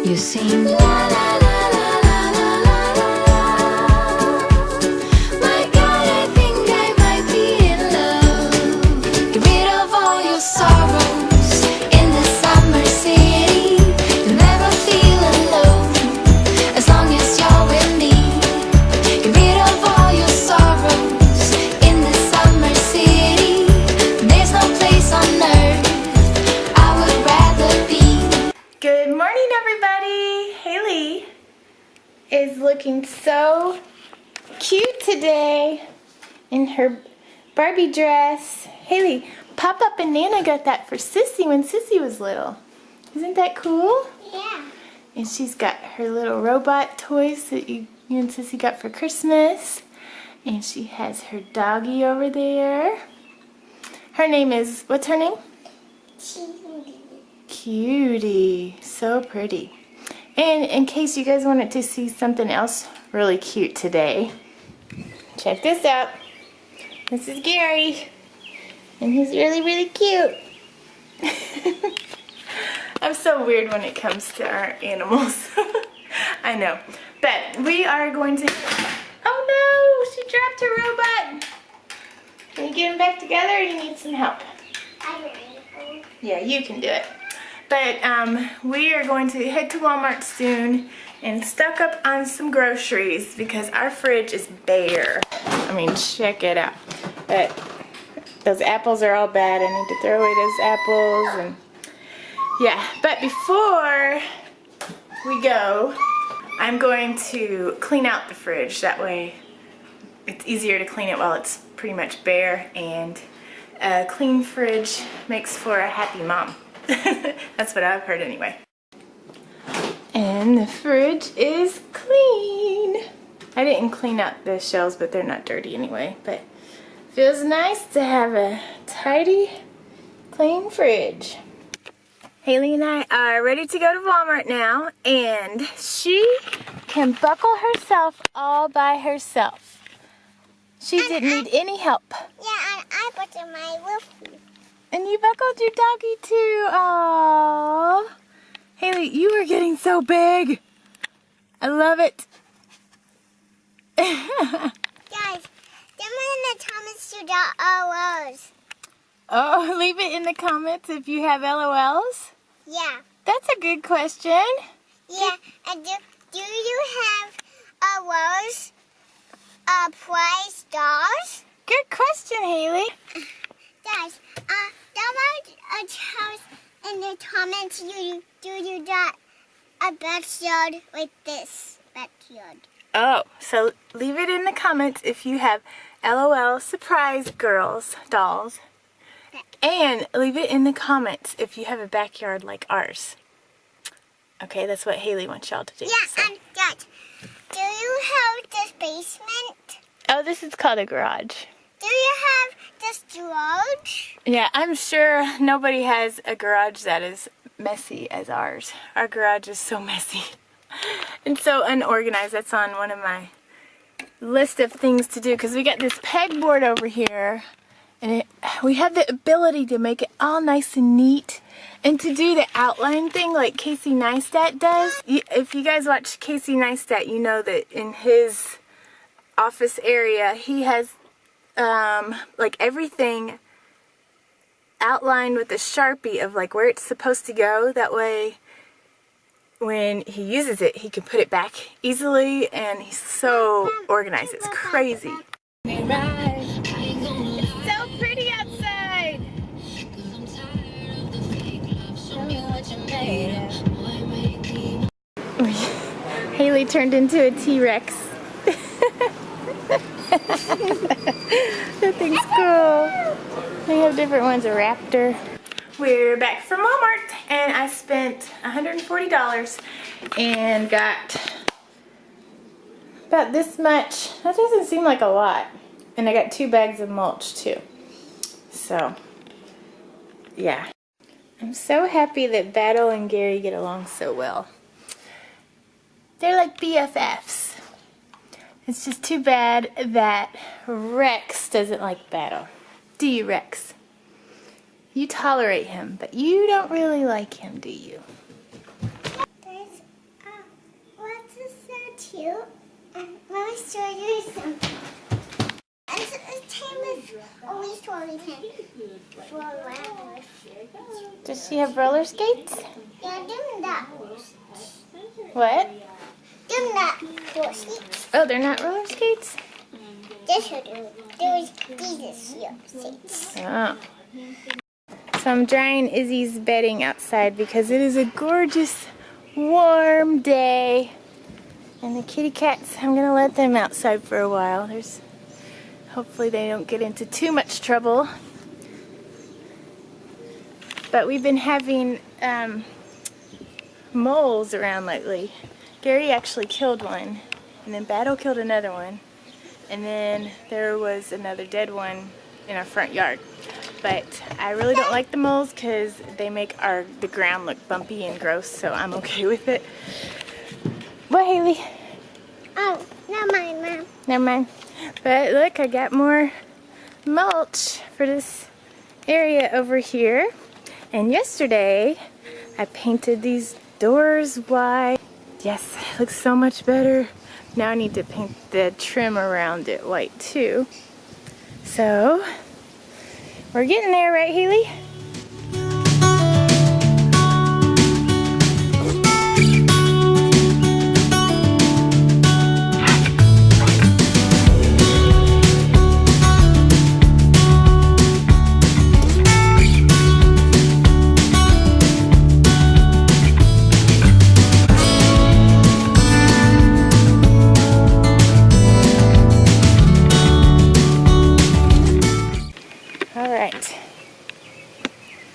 You sing la la la la la la la la. My God, I think I might be in love. Get rid of all your sorrows in the summer city. You'll never feel alone as long as you're with me. Get rid of all your sorrows in the summer city. There's no place on earth I would rather be. Good morning, everybody. Haley is looking so cute today in her Barbie dress. Haley, Papa Banana got that for Sissy when Sissy was little. Isn't that cool? Yeah. And she's got her little robot toys that you and Sissy got for Christmas. And she has her doggy over there. Her name is, what's her name? Cutie. So pretty. And in case you guys wanted to see something else really cute today, check this out. This is Gary. And he's really, really cute. I'm so weird when it comes to our animals. I know. But we are going to... Oh no! She dropped her robot. Can you get him back together or do you need some help? Yeah, you can do it. But we are going to head to Walmart soon and stock up on some groceries because our fridge is bare. I mean, check it out. But those apples are all bad. I need to throw away those apples and yeah. But before we go, I'm going to clean out the fridge. That way it's easier to clean it while it's pretty much bare, and a clean fridge makes for a happy mom. That's what I've heard anyway. And the fridge is clean. I didn't clean out the shelves, but they're not dirty anyway. But feels nice to have a tidy, clean fridge. Haley and I are ready to go to Walmart now, and she can buckle herself all by herself. She didn't need any help. Yeah, and I buckled my Wolfie. And you buckled your doggy too. Aww. Haley, you are getting so big. I love it. Guys, someone in the comments to LOLs. Oh, leave it in the comments if you have LOLs. Yeah. That's a good question. Yeah, and do you have LOLs? Prize dolls? Good question, Haley. Guys, someone tells in the comments you got a backyard like this backyard. Oh, so leave it in the comments if you have LOL surprise girls dolls. And leave it in the comments if you have a backyard like ours. Okay, that's what Haley wants y'all to do. Yeah, so. and guys, do you have this basement? Oh, this is called a garage. Do you have this garage? Yeah, I'm sure nobody has a garage that is messy as ours. Our garage is so messy and so unorganized. That's on one of my list of things to do because we got this pegboard over here, and we have the ability to make it all nice and neat and to do the outline thing like Cassie Neistat does. If you guys watch Cassie Neistat, you know that in his office area he has like everything outlined with a Sharpie of like where it's supposed to go. That way when he uses it, he can put it back easily, and he's so organized. It's crazy. It's so pretty outside. Haley turned into a T-Rex. That thing's cool. They have different ones, a raptor. We're back from Walmart, and I spent $140 and got about this much. That doesn't seem like a lot. And I got 2 bags of mulch too. So, yeah. I'm so happy that Battle and Gary get along so well. They're like BFFs. It's just too bad that Rex doesn't like Battle. Do you, Rex? You tolerate him, but you don't really like him, do you? you. And let me show you something. This time is always rolling pin. Does she have roller skates? Yeah, them that. What? Them that roller skates. Oh, they're not roller skates? This one. There's these roller skates. Oh. So I'm drying Izzy's bedding outside because it is a gorgeous, warm day. And the kitty cats, I'm going to let them outside for a while. Hopefully they don't get into too much trouble. But we've been having moles around lately. Gary actually killed one, and then Battle killed another one, and then there was another dead one in our front yard. But I really don't like the moles because they make the ground look bumpy and gross, so I'm okay with it. What, Haley? Oh, not mine, Mom. Never mind. But look, I got more mulch for this area over here. And yesterday, I painted these doors white. Yes, it looks so much better. Now I need to paint the trim around it white too. So, we're getting there, right, Haley?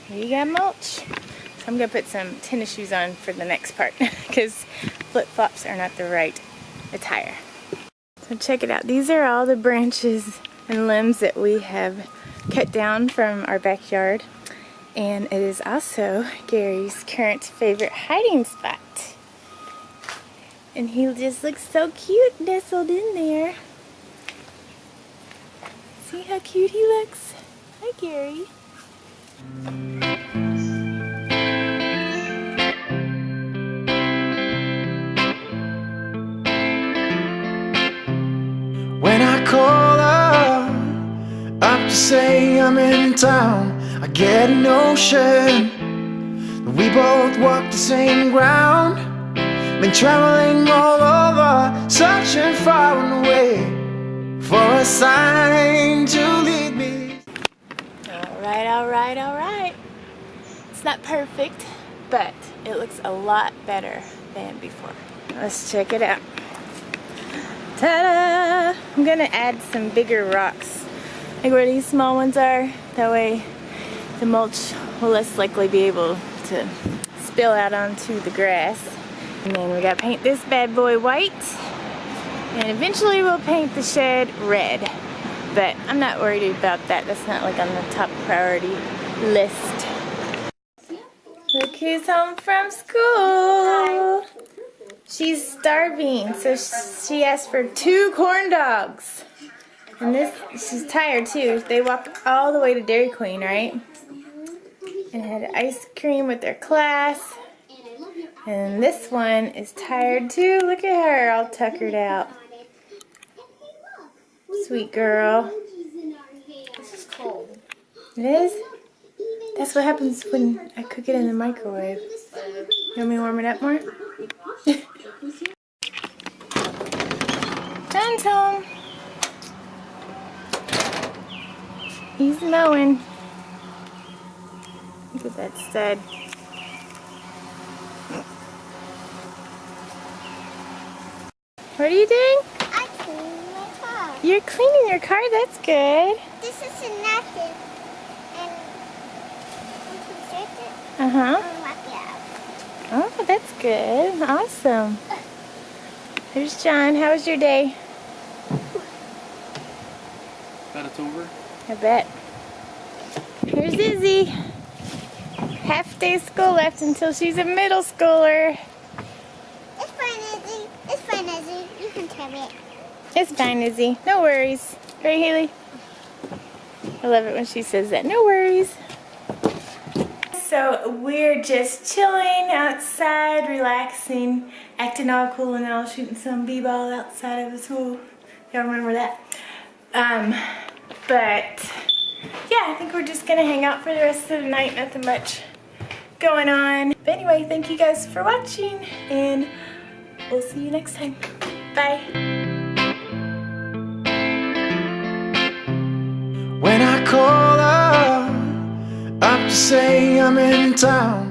You got mulch. So I'm going to put some tennis shoes on for the next part because flip-flops are not the right attire. So check it out. These are all the branches and limbs that we have cut down from our backyard. And it is also Gary's current favorite hiding spot. And he just looks so cute nestled in there. See how cute he looks? Hi, Gary. When I call her up to say I'm in town, I get a notion that we both walk the same ground. Been traveling all over, searching far and away for a sign to lead me. Alright, alright, alright. It's not perfect, but it looks a lot better than before. Let's check it out. Ta-da! I'm gonna add some bigger rocks, like where these small ones are. That way the mulch will less likely be able to spill out onto the grass. And then we gotta paint this bad boy white. And eventually we'll paint the shed red. But I'm not worried about that. That's not like on the top priority list. Look who's home from school. She's starving, so she asked for 2 corn dogs. And she's tired too. They walked all the way to Dairy Queen, right? And had ice cream with their class. And this one is tired too. Look at her, all tuckered out. Sweet girl. This is cold. It is? That's what happens when I cook it in the microwave. You want me to warm it up more? John's home. He's mowing. Look at that stud. What are you doing? I cleaned my car. You're cleaning your car? That's good. This is a napkin. And once you stretch it, Uh-huh. I'll wipe it out. Oh, that's good. Awesome. Here's John. How was your day? Glad it's over. I bet. Here's Izzy. Half day of school left until she's a middle schooler. It's fine, Izzy. It's fine, Izzy. You can try it. It's fine, Izzy. No worries. Right, Haley? I love it when she says that. No worries. so we're just chilling outside, relaxing, acting all cool and all, shooting some b-ball outside of the school. Y'all remember that? But yeah, I think we're just gonna hang out for the rest of the night. Nothing much going on. But anyway, thank you guys for watching, and we'll see you next time. Bye. When I call her up to say I'm in town,